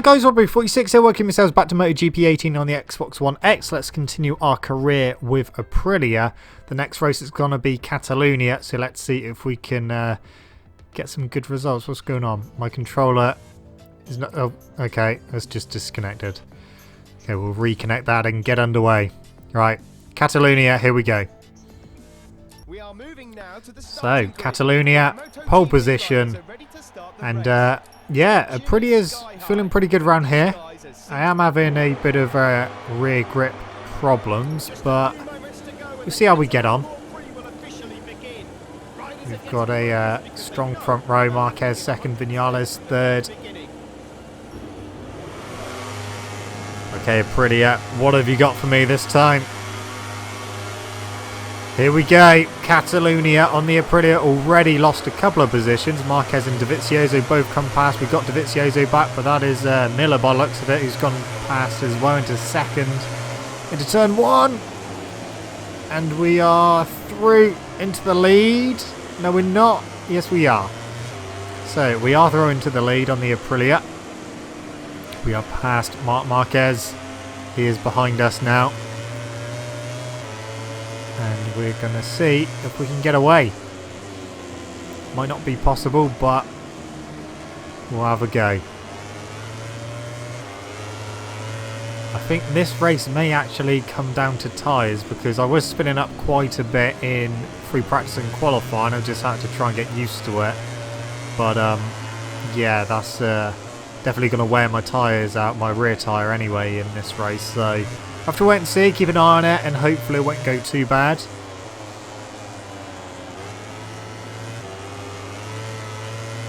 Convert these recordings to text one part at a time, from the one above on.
guys, Robbie46 here, welcome yourselves back to MotoGP 18 on the Xbox One X. Let's continue our career with Aprilia. The next race is going to be Catalunya, so let's see if we can get some good results. What's going on? My controller is not... Oh, okay, it's just disconnected. Okay, we'll reconnect that and get underway. Right, Catalunya, here we go. We are moving now to the so, Catalunya, pole position, and yeah, Aprilia's feeling pretty good around here. I am having a bit of rear grip problems, but we'll see how we get on. We've got a strong front row, Marquez second, Vinales third. Okay, Aprilia, what have you got for me this time? Here we go, Catalunya on the Aprilia, already lost a couple of positions. Marquez and DeVizioso both come past. We've got DeVizioso back, but that is Miller by the looks of it, who's gone past as well into second. Into turn one. And we are through into the lead. No, we're not. Yes, we are. So, we are through into the lead on the Aprilia. We are past Marc Marquez. He is behind us now. And we're going to see if we can get away. Might not be possible, but we'll have a go. I think this race may actually come down to tyres, because I was spinning up quite a bit in free practice and qualifying. I just had to try and get used to it. But yeah, that's definitely going to wear my tyres out, my rear tyre anyway in this race. So have to wait and see, keep an eye on it, and hopefully it won't go too bad.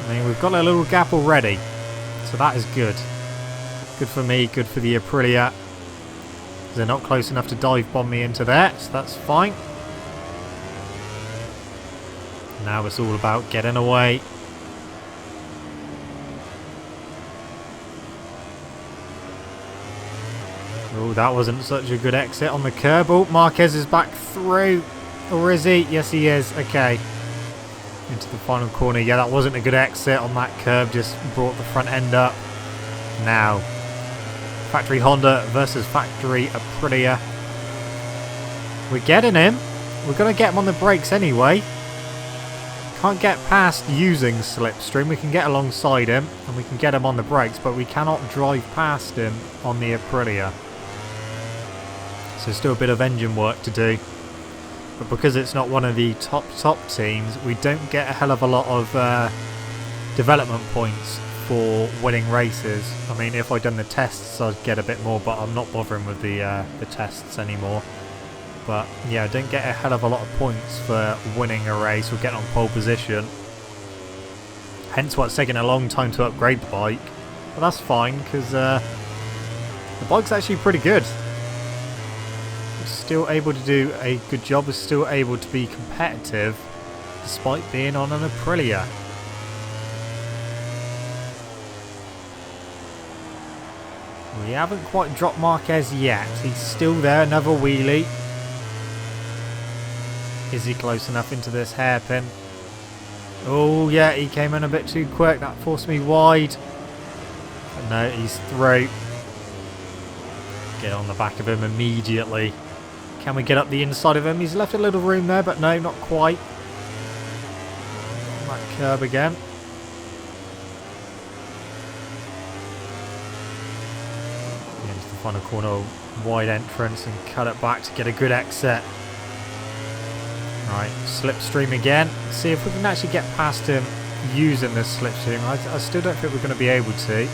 I mean, we've got a little gap already, so that is good. Good for me, good for the Aprilia. They're not close enough to dive bomb me into there, so that's fine. Now it's all about getting away. Oh, that wasn't such a good exit on the curb. Oh, Marquez is back through. Or is he? Yes, he is. Okay. Into the final corner. Yeah, that wasn't a good exit on that curb. Just brought the front end up. Now, factory Honda versus factory Aprilia. We're getting him. We're going to get him on the brakes anyway. Can't get past using slipstream. We can get alongside him and we can get him on the brakes, but we cannot drive past him on the Aprilia. So still a bit of engine work to do. But because it's not one of the top teams, we don't get a hell of a lot of development points for winning races. I mean, if I'd done the tests, I'd get a bit more, but I'm not bothering with the tests anymore. But yeah, I don't get a hell of a lot of points for winning a race or getting on pole position. Hence why it's taking a long time to upgrade the bike. But that's fine, because the bike's actually pretty good. Still able to do a good job, is still able to be competitive despite being on an Aprilia. We haven't quite dropped Marquez yet. He's still there, another wheelie. Is he close enough into this hairpin? Oh yeah, he came in a bit too quick. That forced me wide. But no, he's through. Get on the back of him immediately. Can we get up the inside of him? He's left a little room there, but no, not quite. On that curb again. Into the final corner, wide entrance, and cut it back to get a good exit. Right, slipstream again. See if we can actually get past him using this slipstream. I still don't think we're going to be able to.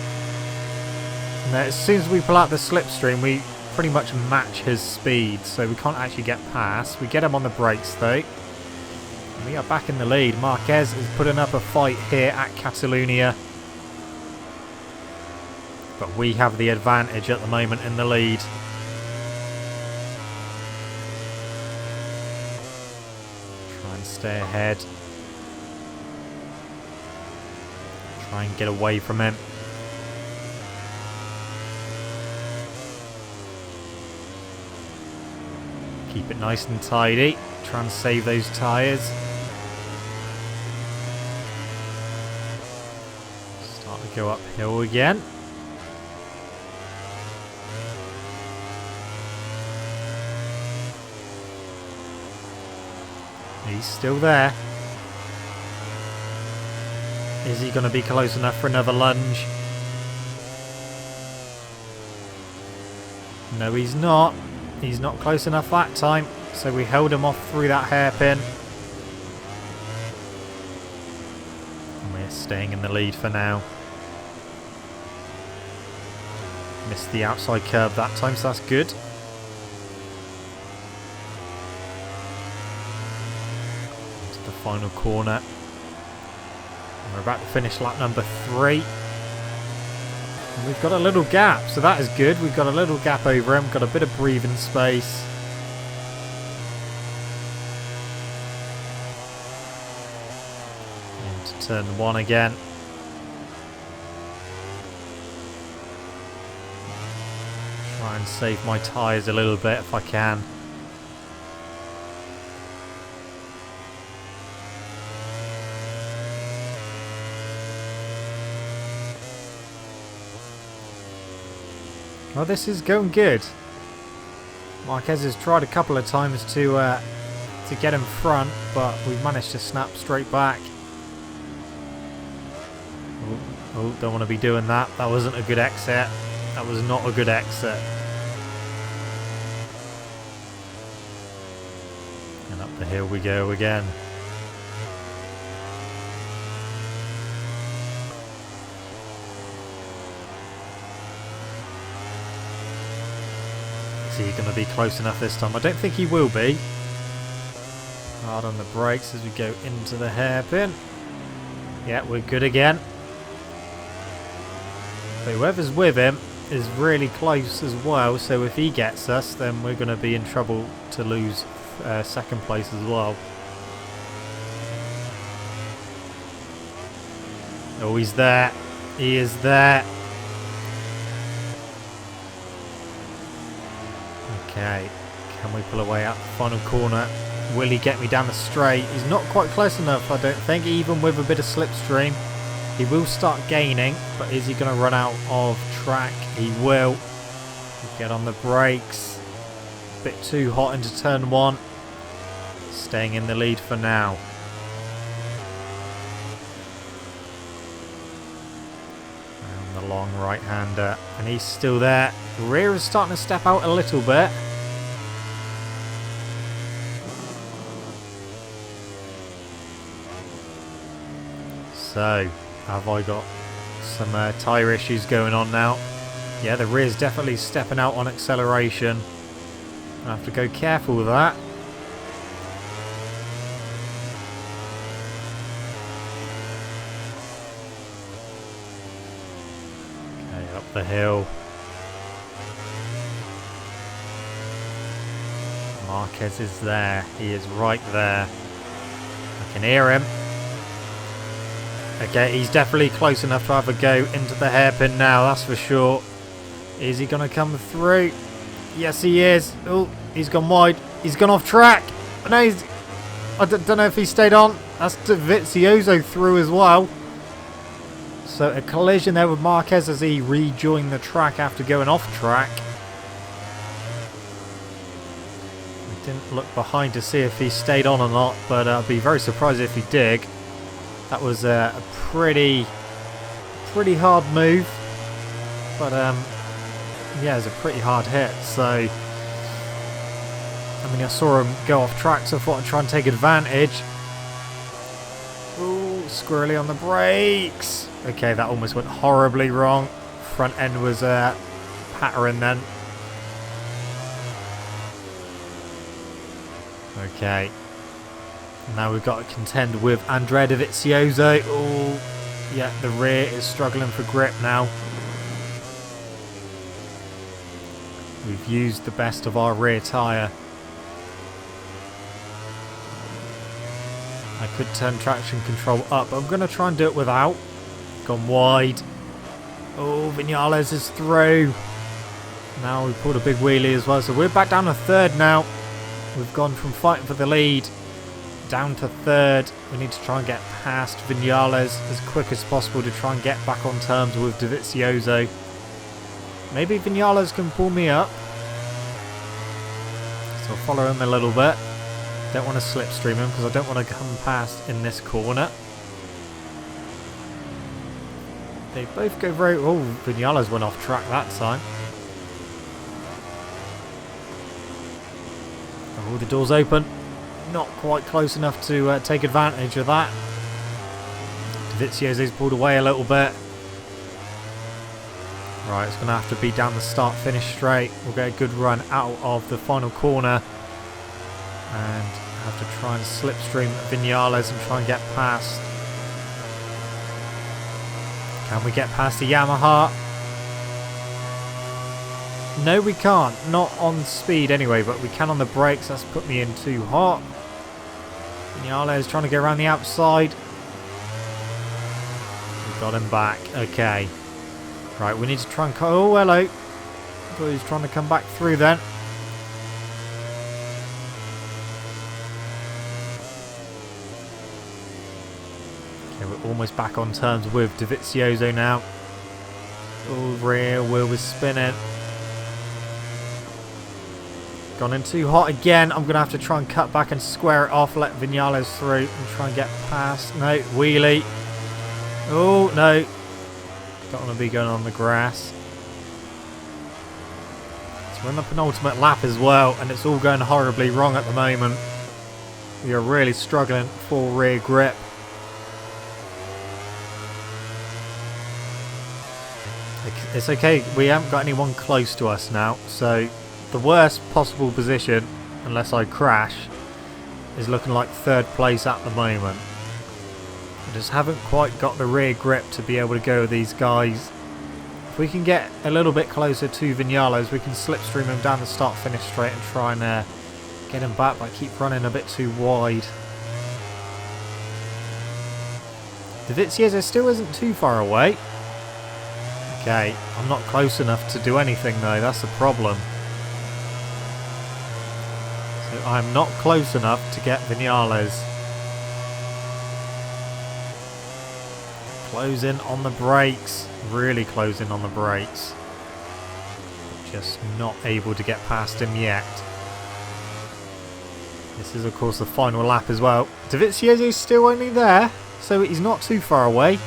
And as soon as we pull out the slipstream, we pretty much match his speed, so we can't actually get past. We get him on the brakes though. And we are back in the lead. Marquez is putting up a fight here at Catalunya. But we have the advantage at the moment in the lead. Try and stay ahead. Try and get away from him. Keep it nice and tidy. Try and save those tyres. Start to go uphill again. He's still there. Is he going to be close enough for another lunge? No, he's not. He's not close enough that time. So we held him off through that hairpin. And we're staying in the lead for now. Missed the outside curb that time, so that's good. To the final corner. And we're about to finish lap number 3. And we've got a little gap, so that is good. We've got a little gap over him, got a bit of breathing space. Into turn 1 again. Try and save my tyres a little bit if I can. Well, this is going good. Marquez has tried a couple of times to get in front, but we've managed to snap straight back. Oh, don't want to be doing that. That wasn't a good exit. That was not a good exit. And up the hill we go again. Is he going to be close enough this time? I don't think he will be. Hard on the brakes as we go into the hairpin. Yeah, we're good again. But whoever's with him is really close as well, so if he gets us, then we're going to be in trouble to lose second place as well. Oh, he's there. He is there. Okay, can we pull away out the final corner? Will he get me down the straight? He's not quite close enough, I don't think, even with a bit of slipstream. He will start gaining, but is he going to run out of track? He will. Get on the brakes. Bit too hot into turn 1. Staying in the lead for now. And the long right-hander, and he's still there. The rear is starting to step out a little bit. So, have I got some tyre issues going on now? Yeah, the rear's definitely stepping out on acceleration. I have to go careful with that. Okay, up the hill. Marquez is there. He is right there. I can hear him. Okay, he's definitely close enough to have a go into the hairpin now, that's for sure. Is he going to come through? Yes, he is. Oh, he's gone wide. He's gone off track. No, I don't know if he stayed on. That's DEgITx through as well. So a collision there with Marquez as he rejoined the track after going off track. I didn't look behind to see if he stayed on or not, but I'd be very surprised if he did. That was a pretty hard move, but yeah, it was a pretty hard hit. So, I mean, I saw him go off track, so I thought I'd try and take advantage. Ooh, squirrely on the brakes. Okay, that almost went horribly wrong. Front end was pattering then. Okay. Now we've got to contend with DEgITx. Oh, yeah, the rear is struggling for grip now. We've used the best of our rear tyre. I could turn traction control up, but I'm going to try and do it without. Gone wide. Oh, Vinales is through. Now we've pulled a big wheelie as well, so we're back down to third now. We've gone from fighting for the lead down to third. We need to try and get past Vinales as quick as possible to try and get back on terms with DEgITx. Maybe Vinales can pull me up. So I'll follow him a little bit. Don't want to slipstream him because I don't want to come past in this corner. They both go very... Oh, Vinales went off track that time. Oh, the door's open. Not quite close enough to take advantage of that. Dovizioso's pulled away a little bit. Right, it's going to have to be down the start-finish straight. We'll get a good run out of the final corner. And have to try and slipstream Vinales and try and get past. Can we get past the Yamaha? No, we can't. Not on speed anyway, but we can on the brakes. That's put me in too hot. Vinales trying to get around the outside. We got him back. Okay. Right, we need to try and... Oh, hello. I thought he was trying to come back through then. Okay, we're almost back on terms with Dovizioso now. Oh, rear wheel was spinning. Gone in too hot again. I'm going to have to try and cut back and square it off. Let Vinales through and try and get past. No, wheelie. Oh, no. Don't want to be going on the grass. So we're in the penultimate lap as well, and it's all going horribly wrong at the moment. We are really struggling for rear grip. It's okay, we haven't got anyone close to us now, so the worst possible position, unless I crash, is looking like third place at the moment. I just haven't quite got the rear grip to be able to go with these guys. If we can get a little bit closer to Vinales, we can slipstream him down the start-finish straight and try and get him back, but I keep running a bit too wide. Dovizioso still isn't too far away. Okay, I'm not close enough to do anything though, that's the problem. So I'm not close enough to get Vinales. Closing on the brakes, really closing on the brakes. Just not able to get past him yet. This is of course the final lap as well. Dovizioso's still only there, so he's not too far away.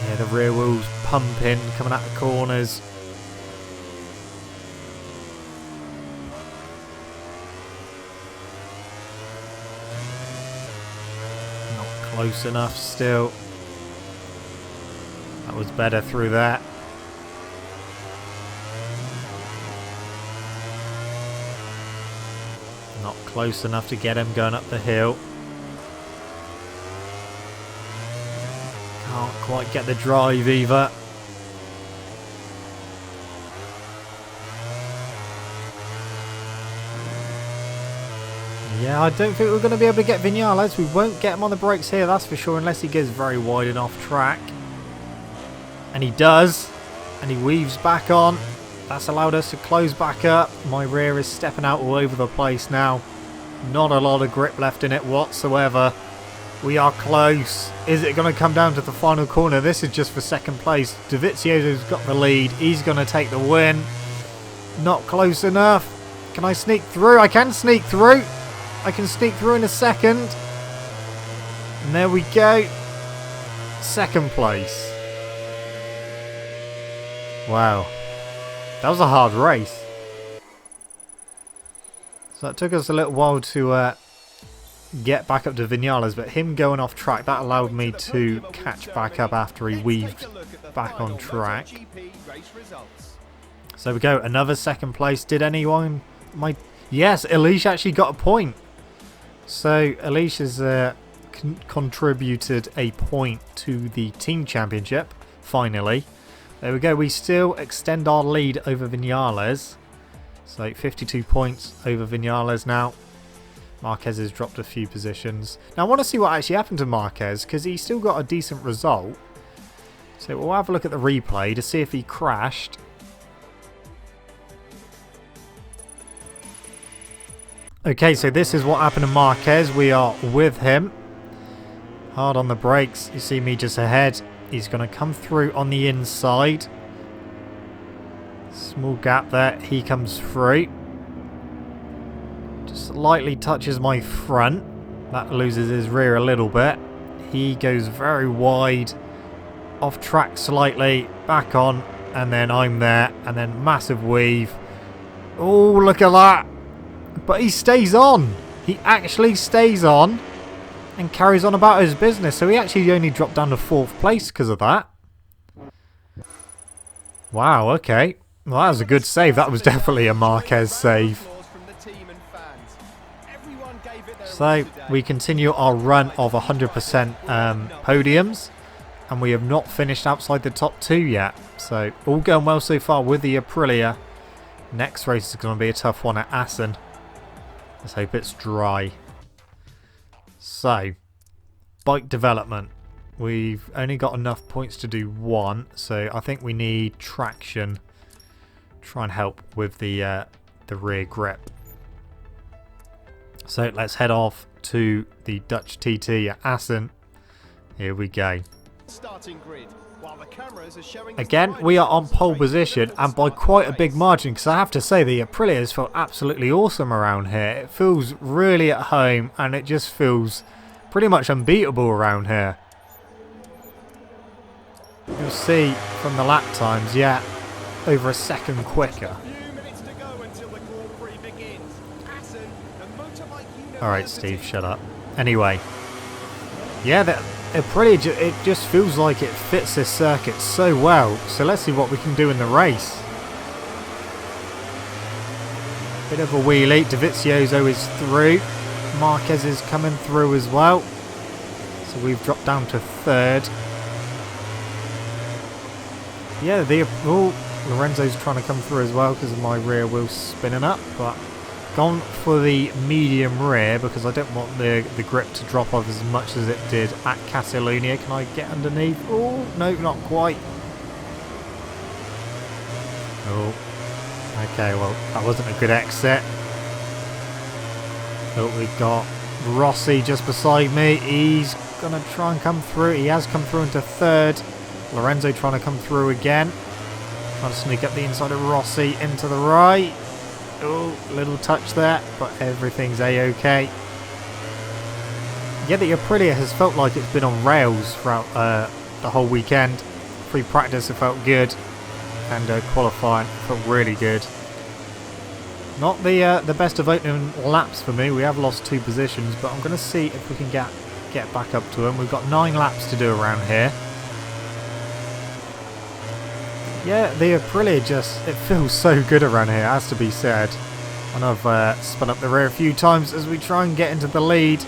Yeah, the rear wheel's pumping, coming out the corners. Not close enough still. That was better through that. Not close enough to get him going up the hill. Can't quite get the drive either. Yeah, I don't think we're going to be able to get Vinales. We won't get him on the brakes here, that's for sure, unless he goes very wide and off track. And he does. And he weaves back on. That's allowed us to close back up. My rear is stepping out all over the place now. Not a lot of grip left in it whatsoever. We are close. Is it going to come down to the final corner? This is just for second place. Dovizioso's got the lead. He's going to take the win. Not close enough. Can I sneak through? I can sneak through. I can sneak through in a second. And there we go. Second place. Wow. That was a hard race. So it took us a little while to get back up to Vinales, but him going off track, that allowed me to catch back up after he weaved back on track. So we go, another second place. Did anyone... Yes, Elish actually got a point. So Elish has contributed a point to the team championship, finally. There we go, we still extend our lead over Vinales. So 52 points over Vinales now. Marquez has dropped a few positions. Now I want to see what actually happened to Marquez, because he still got a decent result. So we'll have a look at the replay to see if he crashed. Okay, so this is what happened to Marquez. We are with him. Hard on the brakes. You see me just ahead. He's going to come through on the inside. Small gap there. He comes through. Just slightly touches my front. That loses his rear a little bit. He goes very wide, off track slightly, back on, and then I'm there, and then massive weave. Oh, look at that. But he stays on. He actually stays on and carries on about his business. So he actually only dropped down to 4th place because of that. Wow, okay. Well, that was a good save. That was definitely a Marquez save. So we continue our run of 100% podiums. And we have not finished outside the top 2 yet. So all going well so far with the Aprilia. Next race is going to be a tough one at Assen. Let's hope it's dry. So, bike development. We've only got enough points to do 1. So I think we need traction. Try and help with the rear grip. So let's head off to the Dutch TT at Assen. Here we go. Starting grid, while the cameras are showing Again, we are on pole position and by quite a big margin, because I have to say the Aprilias feel absolutely awesome around here. It feels really at home and it just feels pretty much unbeatable around here. You'll see from the lap times, yeah, over a second quicker. Alright, Steve, shut up. Anyway, yeah, it just feels like it fits this circuit so well. So let's see what we can do in the race. Bit of a wheelie. Dovizioso is through. Marquez is coming through as well. So we've dropped down to 3rd. Yeah, Lorenzo's trying to come through as well because of my rear wheel spinning up. But gone for the medium rear because I don't want the grip to drop off as much as it did at Catalunya. Can I get underneath? Oh, no, not quite. Oh, okay, well, that wasn't a good exit. Oh, we've got Rossi just beside me. He's going to try and come through. He has come through into 3rd. Lorenzo trying to come through again. Trying to sneak up the inside of Rossi into the right. Oh, little touch there, but everything's a-okay. Yeah, the Aprilia has felt like it's been on rails throughout the whole weekend. Free practice, it felt good, and qualifying felt really good. Not the best of opening laps for me. We have lost 2 positions, but I'm going to see if we can get back up to them. We've got 9 laps to do around here. Yeah, the Aprilia it feels so good around here, has to be said. And I've spun up the rear a few times as we try and get into the lead.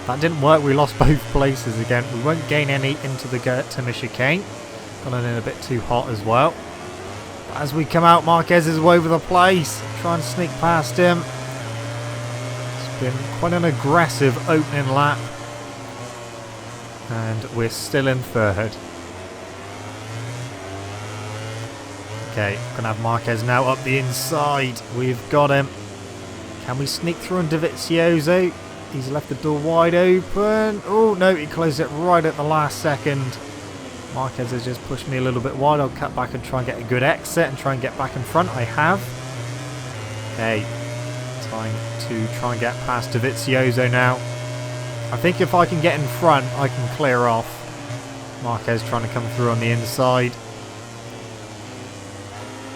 That didn't work, we lost both places again. We won't gain any into the Gertema chicane. Gone in a bit too hot as well. But as we come out, Marquez is all over the place. Try and sneak past him. It's been quite an aggressive opening lap. And we're still in 3rd. Okay, gonna have Marquez now up the inside. We've got him. Can we sneak through on Dovizioso? He's left the door wide open. Oh no, he closed it right at the last second. Marquez has just pushed me a little bit wide. I'll cut back and try and get a good exit and try and get back in front. I have. Okay, time to try and get past Dovizioso now. I think if I can get in front, I can clear off. Marquez trying to come through on the inside.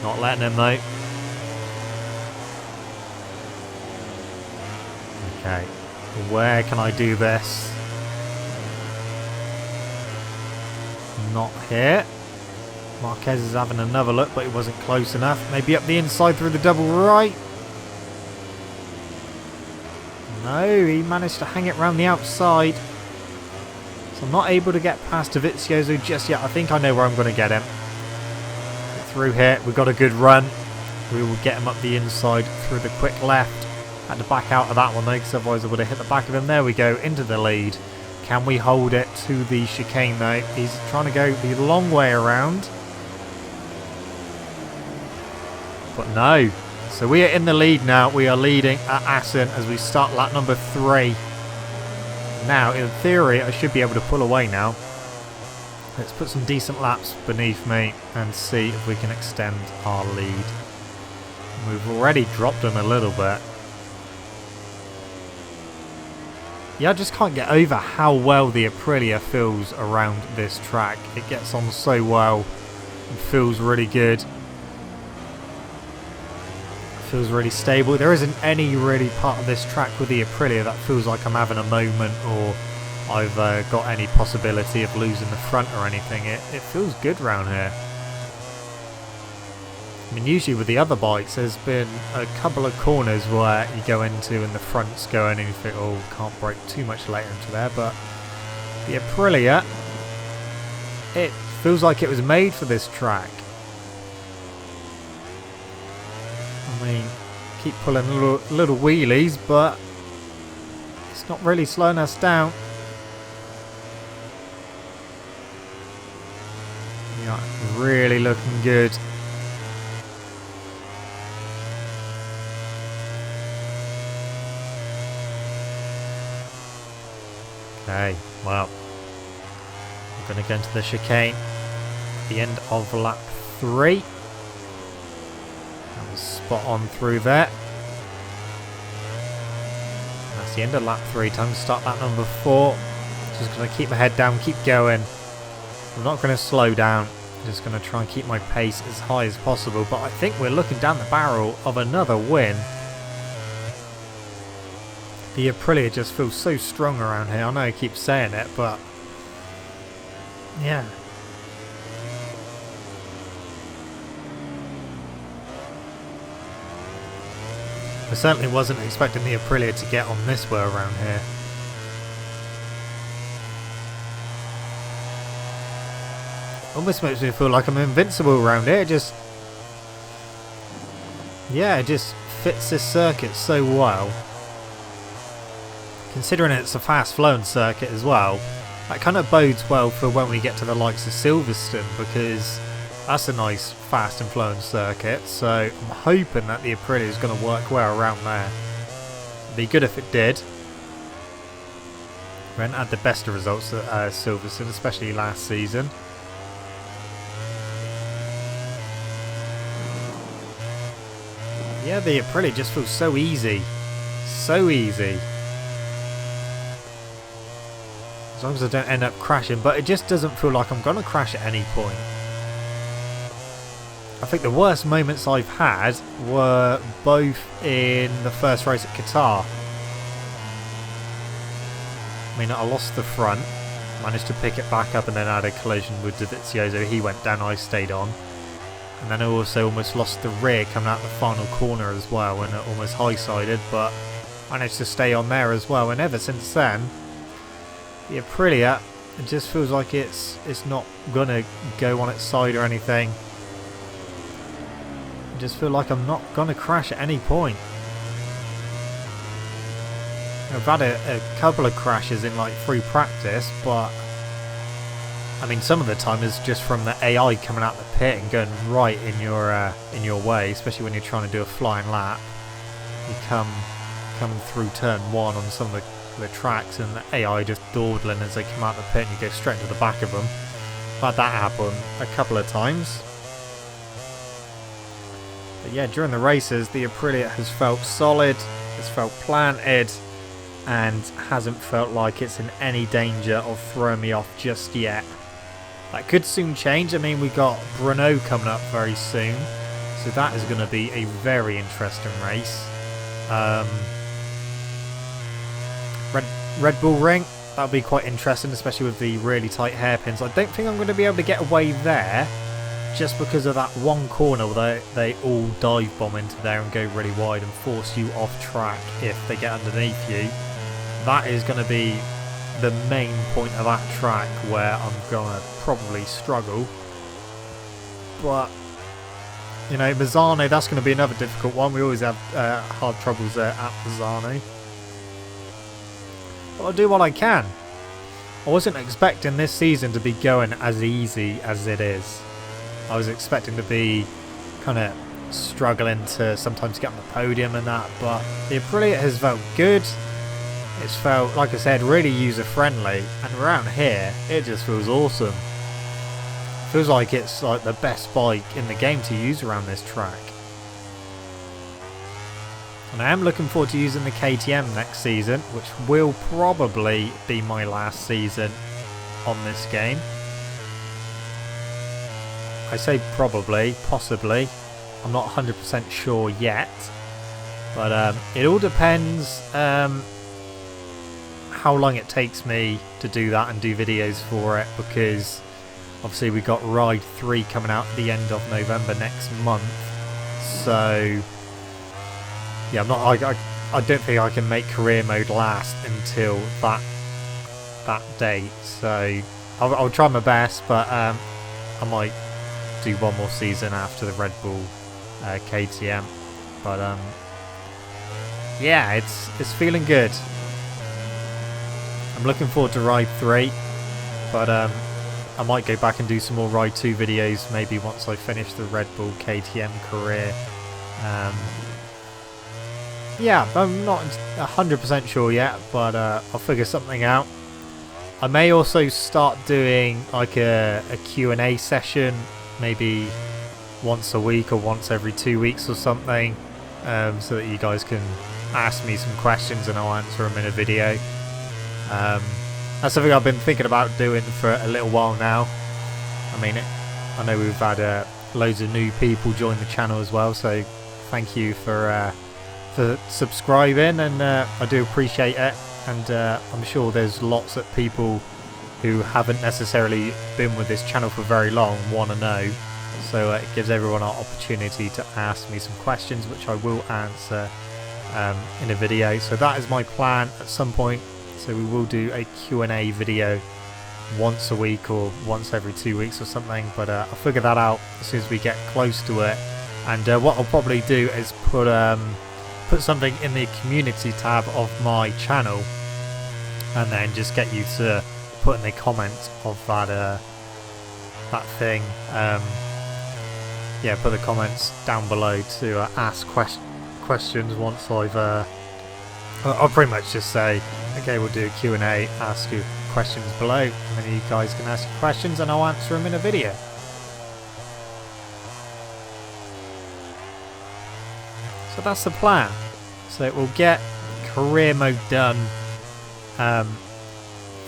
Not letting him though. Okay, where can I do this? Not here. Marquez is having another look, but he wasn't close enough. Maybe up the inside through the double right. No, he managed to hang it around the outside. So I'm not able to get past Dovizioso just yet. I think I know where I'm going to get him. Through here, we've got a good run. We will get him up the inside through the quick left. Had to back out of that one though, because otherwise I would have hit the back of him. There we go, into the lead. Can we hold it to the chicane though? He's trying to go the long way around. But no. So we are in the lead now. We are leading at Assen as we start lap number 3. Now, in theory, I should be able to pull away now. Let's put some decent laps beneath me and see if we can extend our lead. We've already dropped them a little bit. Yeah, I just can't get over how well the Aprilia feels around this track. It gets on so well. It feels really good. It feels really stable. There isn't any really part of this track with the Aprilia that feels like I'm having a moment or I've got any possibility of losing the front or anything. It feels good around here. I mean, usually with the other bikes, there's been a couple of corners where you go into and the front's going and you think, oh, can't brake too much later into there. But the Aprilia, it feels like it was made for this track. I mean, keep pulling little wheelies, but it's not really slowing us down. Yeah, really looking good. Okay, well, we're going to go into the chicane at the end of lap 3. That was spot on through there. That's the end of lap 3. Time to start lap number 4. Just going to keep my head down, keep going. I'm not going to slow down. I'm just going to try and keep my pace as high as possible. But I think we're looking down the barrel of another win. The Aprilia just feels so strong around here. I know I keep saying it, but yeah. I certainly wasn't expecting the Aprilia to get on this way around here. Almost makes me feel like I'm invincible around here. It just fits this circuit so well. Considering it's a fast flowing circuit as well, that kind of bodes well for when we get to the likes of Silverstone, because that's a nice fast and flowing circuit. So I'm hoping that the Aprilia is going to work well around there. It'd be good if it did. We haven't had the best of results at Silverstone, especially last season. Yeah, the Aprilia just feels so easy. So easy. As long as I don't end up crashing, but it just doesn't feel like I'm going to crash at any point. I think the worst moments I've had were both in the first race at Qatar. I mean, I lost the front, managed to pick it back up and then had a collision with Dovizioso. He went down, I stayed on. And then I also almost lost the rear coming out the final corner as well, and it almost high-sided, but managed to stay on there as well. And ever since then, the Aprilia, it just feels like it's not gonna go on its side or anything. I just feel like I'm not gonna crash at any point. I've had a couple of crashes in like through practice, but I mean some of the time is just from the AI coming out the pit and going right in your way, especially when you're trying to do a flying lap. You come through turn 1 on some of the tracks and the AI just dawdling as they come out the pit and you go straight to the back of them. I've had that happen a couple of times. But yeah, during the races the Aprilia has felt solid, it's felt planted, and hasn't felt like it's in any danger of throwing me off just yet. That could soon change. I mean, we got Brno coming up very soon, so that is going to be a very interesting race. Red Bull Ring, that'll be quite interesting, especially with the really tight hairpins. I don't think I'm going to be able to get away there, just because of that one corner where they all dive bomb into there and go really wide and force you off track if they get underneath you. That is going to be the main point of that track where I'm going to probably struggle. But, you know, Misano, that's going to be another difficult one. We always have hard troubles there at Misano. But I'll do what I can. I wasn't expecting this season to be going as easy as it is. I was expecting to be kind of struggling to sometimes get on the podium and that, but the Aprilia has felt good. It's felt, like I said, really user-friendly, and around here, it just feels awesome. Feels like it's like the best bike in the game to use around this track. And I am looking forward to using the KTM next season, which will probably be my last season on this game. I say probably, possibly. I'm not 100% sure yet. But it all depends how long it takes me to do that and do videos for it, because obviously we got Ride 3 coming out at the end of November next month. So yeah, I don't think I can make career mode last until that date. So I'll try my best, but I might do one more season after the Red Bull KTM. But yeah, it's feeling good. I'm looking forward to Ride 3, but I might go back and do some more Ride 2 videos maybe once I finish the Red Bull KTM career. Yeah, I'm not 100% sure yet, but I'll figure something out. I may also start doing like a Q&A session, maybe once a week or once every 2 weeks or something, so that you guys can ask me some questions and I'll answer them in a video. That's something I've been thinking about doing for a little while now. I mean, I know we've had loads of new people join the channel as well, so thank you for subscribing, and I do appreciate it. And I'm sure there's lots of people who haven't necessarily been with this channel for very long want to know, so it gives everyone an opportunity to ask me some questions, which I will answer in a video. So that is my plan at some point. So we will do a Q&A video once a week or once every 2 weeks or something, but I'll figure that out as soon as we get close to it. And what I'll probably do is put something in the community tab of my channel, and then just get you to put in the comments of that thing. Yeah, put the comments down below to ask questions once I'll pretty much just say, okay, we'll do a Q&A, ask you questions below, and then you guys can ask your questions and I'll answer them in a video. So that's the plan. So we'll get career mode done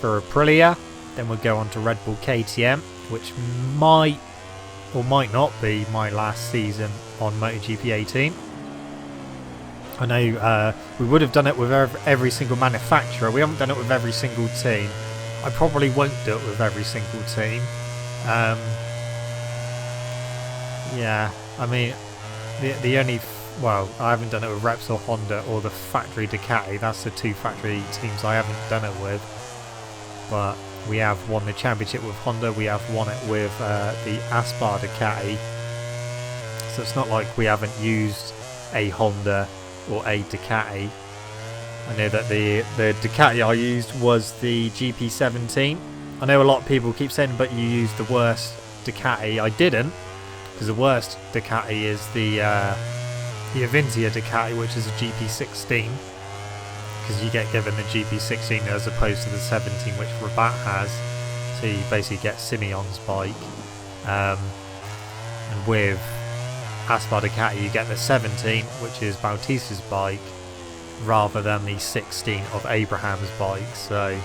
for Aprilia, then we'll go on to Red Bull KTM, which might or might not be my last season on MotoGP 18. I know we would have done it with every single manufacturer. We haven't done it with every single team. I probably won't do it with every single team. Yeah, I mean, the only... Well, I haven't done it with Repsol Honda or the factory Ducati. That's the two factory teams I haven't done it with. But we have won the championship with Honda. We have won it with the Aspar Ducati. So it's not like we haven't used a Honda or a Ducati. I know that the Ducati I used was the GP17. I know a lot of people keep saying, but you used the worst Ducati. I didn't, because the worst Ducati is the Avintia Ducati, which is a GP16, because you get given the GP16 as opposed to the 17 which Rabat has, so you basically get Simeon's bike, and with Aspar Ducati you get the 17, which is Bautista's bike, rather than the 16 of Abraham's bike. So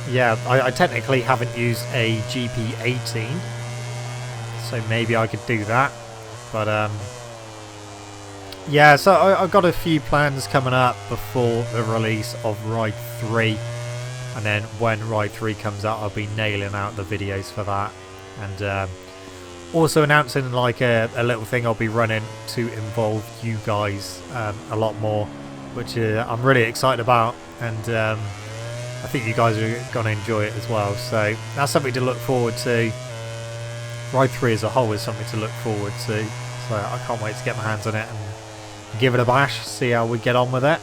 yeah, I technically haven't used a GP18, so maybe I could do that, but yeah, so I've got a few plans coming up before the release of Ride 3, and then when Ride 3 comes out I'll be nailing out the videos for that, and also announcing like a little thing I'll be running to involve you guys a lot more, which I'm really excited about, and I think you guys are going to enjoy it as well. So that's something to look forward to. Ride 3 as a whole is something to look forward to, so I can't wait to get my hands on it and give it a bash, see how we get on with it.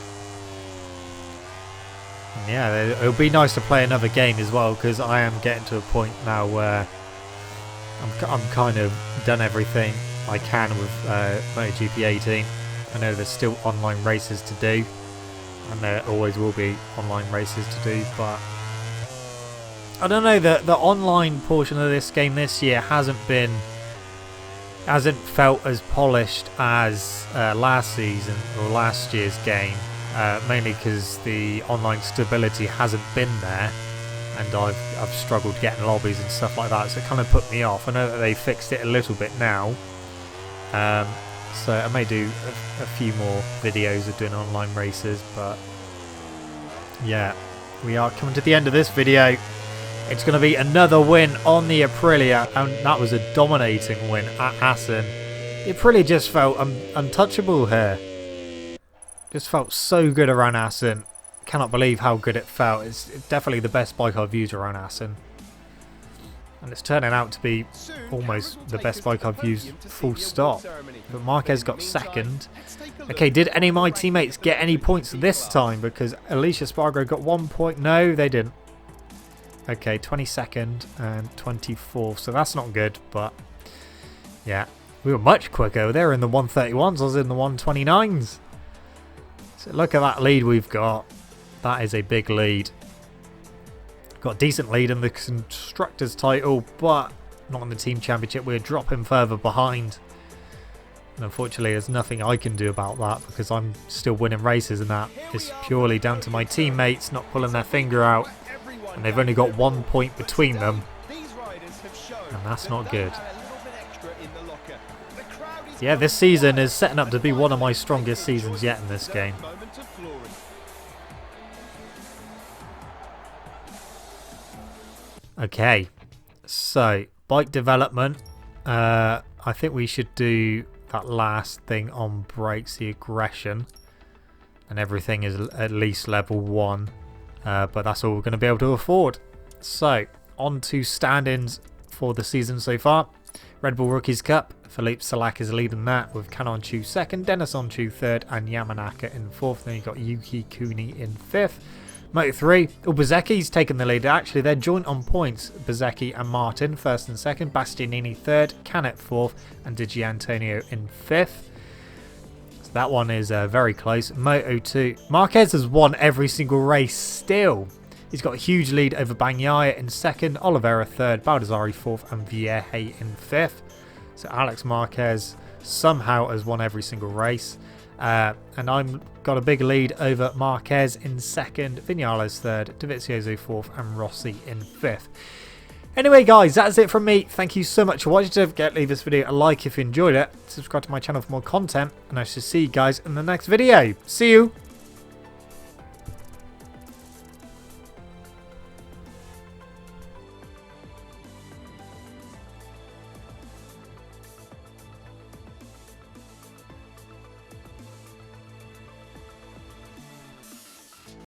And yeah, it'll be nice to play another game as well, because I am getting to a point now where I'm kind of done everything I can with MotoGP 18. I know there's still online races to do, and there always will be online races to do, but I don't know, the online portion of this game this year hasn't been hasn't felt as polished as last season or last year's game, mainly because the online stability hasn't been there, and I've struggled getting lobbies and stuff like that, so it kind of put me off. I know that they fixed it a little bit now, so I may do a few more videos of doing online races, but yeah, we are coming to the end of this video. It's going to be another win on the Aprilia, and that was a dominating win at Assen. The Aprilia just felt untouchable here. Just felt so good around Assen. Cannot believe how good it felt. It's definitely the best bike I've used around Assen. And it's turning out to be almost the best bike I've used, full stop. But Marquez got second. Okay, did any of my teammates get any points this time? Because Alicia Spargo got 1 point. No, they didn't. Okay, 22nd and 24th, so that's not good, but yeah, we were much quicker. They were in the 131s, I was in the 129s. So look at that lead we've got. That is a big lead. Got a decent lead in the Constructors title, but not in the Team Championship. We're dropping further behind. And unfortunately, there's nothing I can do about that because I'm still winning races, and that is purely down to my teammates not pulling their finger out. And they've only got 1 point between them, and that's not good. Yeah, this season is setting up to be one of my strongest seasons yet in this game. Okay, so bike development. I think we should do that last thing on brakes, the aggression, and everything is at least level 1. But that's all we're going to be able to afford. So, on to stand-ins for the season so far. Red Bull Rookies Cup, Philippe Salak is leading that with Canon Chu second, Dennis Onchu third, and Yamanaka in fourth. Then you've got Yuki Kuni in fifth. Moto3, Bezzecchi's taken the lead. Actually, they're joint on points. Bezzecchi and Martin first and second, Bastianini third, Canet fourth, and Di Gianantonio in fifth. That one is very close. Moto2. Marquez has won every single race still. He's got a huge lead over Bagnaia in second, Oliveira third, Baldassari fourth, and Vieje in fifth. So Alex Marquez somehow has won every single race. And I've got a big lead over Marquez in second, Vinales third, Dovizioso fourth, and Rossi in fifth. Anyway, guys, that's it from me. Thank you so much for watching. Don't forget to leave this video a like if you enjoyed it. Subscribe to my channel for more content. And I shall see you guys in the next video. See you.